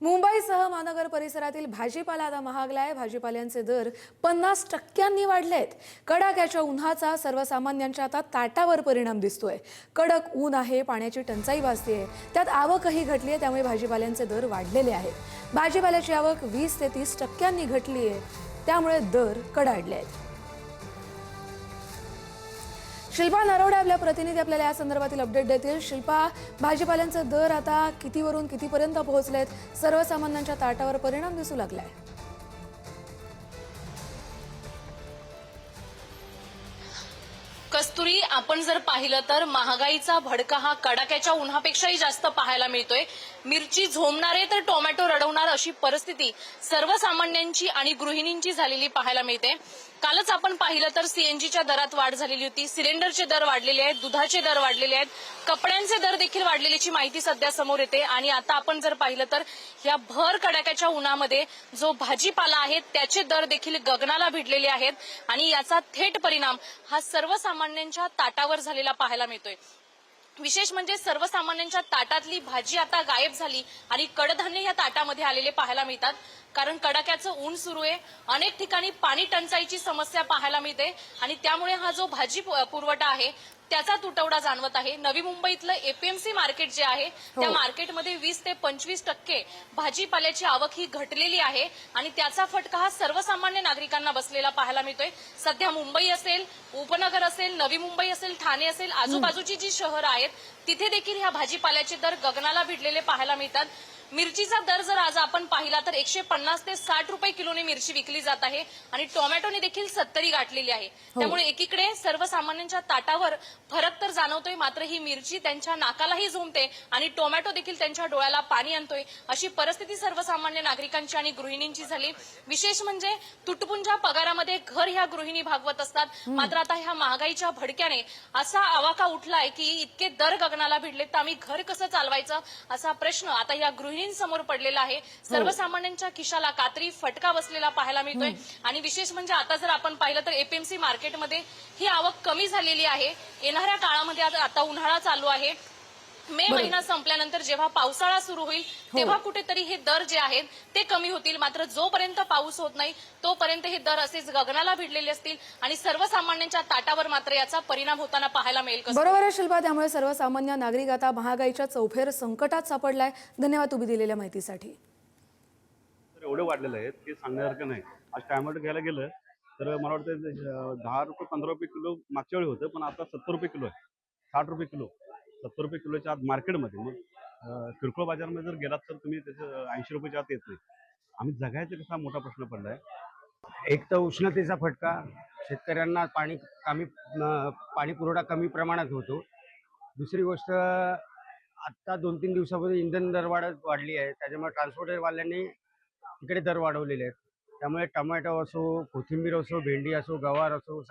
मुंबईसह महानगर परिसरातील भाजीपाला आता महागलाय। भाजीपाल्यांचे दर 50% वाढलेत। कडाक्याच्या उन्हाचा सर्वसामान्यांच्या आता ताटावर परिणाम दिसतोय। कडक ऊन आहे, पाण्याची टंचाई भासतेय, त्यात आवकही घटली आहे, त्यामुळे भाजीपाल्यांचे दर वाढलेले आहेत। भाजीपाल्याची आवक 20 ते 30% घटली आहे, त्यामुळे दर कडाडले आहेत। शिल्पा नरोडे आपल्या प्रतिनिधी आपल्याला या संदर्भातील अपडेट देतील। शिल्पा, भाजीपाल्यांचे दर आता कितीवरून कितीपर्यंत पोहोचलेत? सर्वसामान्यांच्या ताटावर परिणाम दिसू लागलाय। कस्तुरी, आपण जर पाहिलं तर महागाईचा भडका हा कडाक्याच्या उन्हापेक्षाही जास्त पाहायला मिळतोय। मिरची झोमणारे तर टोमॅटो रडवणार अशी परिस्थिती सर्वसामान्यांची आणि गृहिणींची झालेली पाहायला मिळते। कालच आपण पाहिलं तर सीएनजीच्या दरात वाढ झालेली होती, सिलेंडरचे दर वाढलेले आहेत, दुधाचे दर वाढलेले आहेत, कपड्यांचे दर देखील वाढलेल्याची माहिती सध्या समोर येते। आणि आता आपण जर पाहिलं तर या भर कडाक्याच्या उन्हामध्ये जो भाजीपाला आहे त्याचे दर देखील गगनाला भिडलेले आहेत आणि याचा थेट परिणाम हा सर्वसामान्यांच्या ताटावर झालेला पाहायला मिळतोय। विशेष म्हणजे सर्वसामान्यांच्या ताटातली भाजी आता गायब झाली आणि कडधान्य या ताटामध्ये आलेले पाहायला मिळतात। कारण कडाक्याचं ऊन सुरू आहे, अनेक ठिकाणी पाणी टंचाईची समस्या पाहायला मिळते आणि त्यामुळे हा जो भाजी पुरवठा आहे त्याचा तुटवडा जाणवत आहे। नवी मुंबईतलं एपीएमसी मार्केट जे आहे त्या मार्केटमध्ये 20 ते 25% भाजीपाल्याची आवक ही घटलेली आहे आणि त्याचा फटका हा सर्वसामान्य नागरिकांना बसलेला पाहायला मिळतोय। सध्या मुंबई असेल, उपनगर असेल, नवी मुंबई असेल, ठाणे असेल, आजूबाजूची जी शहरं आहेत तिथे देखील ह्या भाजीपाल्याचे दर गगनाला भिडलेले पाहायला मिळतात। मिरचीचा दर जर आज आपण पाहिला तर 150 ते 60 रुपये किलोने मिरची विकली जात आहे आणि टोमॅटोने देखील 70 गाठलेली आहे। त्यामुळे एकीकडे सर्वसामान्यांच्या ताटावर फरक तर जाणवतोय, मात्र ही मिरची त्यांच्या नाकालाही झोंबते आणि टोमॅटो देखील त्यांच्या डोळ्याला पाणी आणतोय, अशी परिस्थिती सर्वसामान्य नागरिकांची आणि गृहिणींची झाली। विशेष म्हणजे तुटपुंज्या पगारामध्ये घर ह्या गृहिणी भागवत असतात, मात्र आता ह्या महागाईच्या भडक्याने असा आवाका उठलाय की इतके दर गगनाला भिडले तर आम्ही घर कसं चालवायचं असा प्रश्न आता या गृहिणींसमोर पडलेला आहे। सर्वसामान्यांच्या खिशाला कात्री फटका बसलेला पाहायला मिळतोय आणि विशेष म्हणजे आता जर आपण पाहिलं तर एपीएमसी मार्केटमध्ये ही आवक कमी झालेली आहे। येणाऱ्या काळामध्ये आता उन्हाळा चालू आहे, मे महिना संपल्यानंतर जेव्हा पावसाळा सुरू होईल तेव्हा कुठेतरी हे दर जे आहेत ते कमी होतील, मात्र जोपर्यंत पाऊस होत नाही तोपर्यंत हे दर असेच गगनाला भिडलेले असतील आणि सर्वसामान्यांच्या ताटावर मात्र याचा परिणाम होताना पाहायला मिळेल। बरोबर आहे शिल्पा, त्यामुळे सर्वसामान्य नागरिक आता महागाईच्या चौफेर संकटात सापडलाय। धन्यवाद तुम्ही दिलेल्या माहितीसाठी। एवढे वाढलेले आहेत की सांगण्यासारखं नाही। आज टोमॅटो घ्यायला गेलं तर मला वाटतं 10 रुपये 15 रुपये किलो मागच्या वेळी होतं, पण आता 70 रुपये किलो आहे, 60 रुपये किलो, 70 रुपये किलोच्या आत मार्केटमध्ये। मग किरकोळ बाजारामध्ये जर गेलात तर तुम्ही त्याचं 80 रुपयाच्या आत येत नाही। आम्ही जगायचा कसा मोठा प्रश्न पडलाय। एक तर उष्णतेचा फटका, शेतकऱ्यांना पाणी पुरवठा कमी प्रमाणात होतो। दुसरी गोष्ट, आत्ता 2-3 दिवसापूर्वी इंधन दर वाढली आहे, त्याच्यामुळे ट्रान्सपोर्टरवाल्यांनी इकडे दर वाढवलेले आहेत। त्यामुळे टोमॅटो असो, कोथिंबीर असो, भेंडी असो, गवार असो,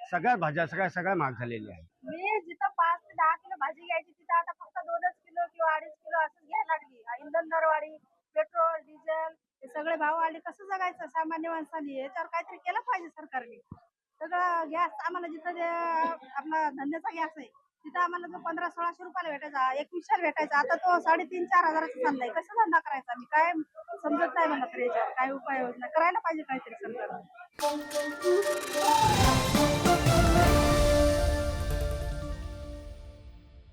सगळ्या भाज्या सगळ्या महाग झालेल्या आहेत। मी जिथं 5 ते 10 किलो भाजी घ्यायची तिथं आता फक्त 2च किलो किंवा 2.5 किलो असंच घ्यायला लागली। इंधन दरवाढी, पेट्रोल, डिझेल हे सगळे भाव वाढले, कसं जगायचं सामान्य माणसाने? याच्यावर काहीतरी केलं पाहिजे सरकारने। सगळं गॅस आम्हाला जिथं आपला धंद्याचा गॅस आहे तिथं आम्हाला जो 1500-1600 रुपयाला भेटायचा, 2100 भेटायचा, आता तो 3,500-4 हजाराचा चाललाय। कसं धंदा करायचा? आम्ही काय समजत नाही मला तर याच्यावर काय उपाययोजना करायला पाहिजे काहीतरी सरकारने।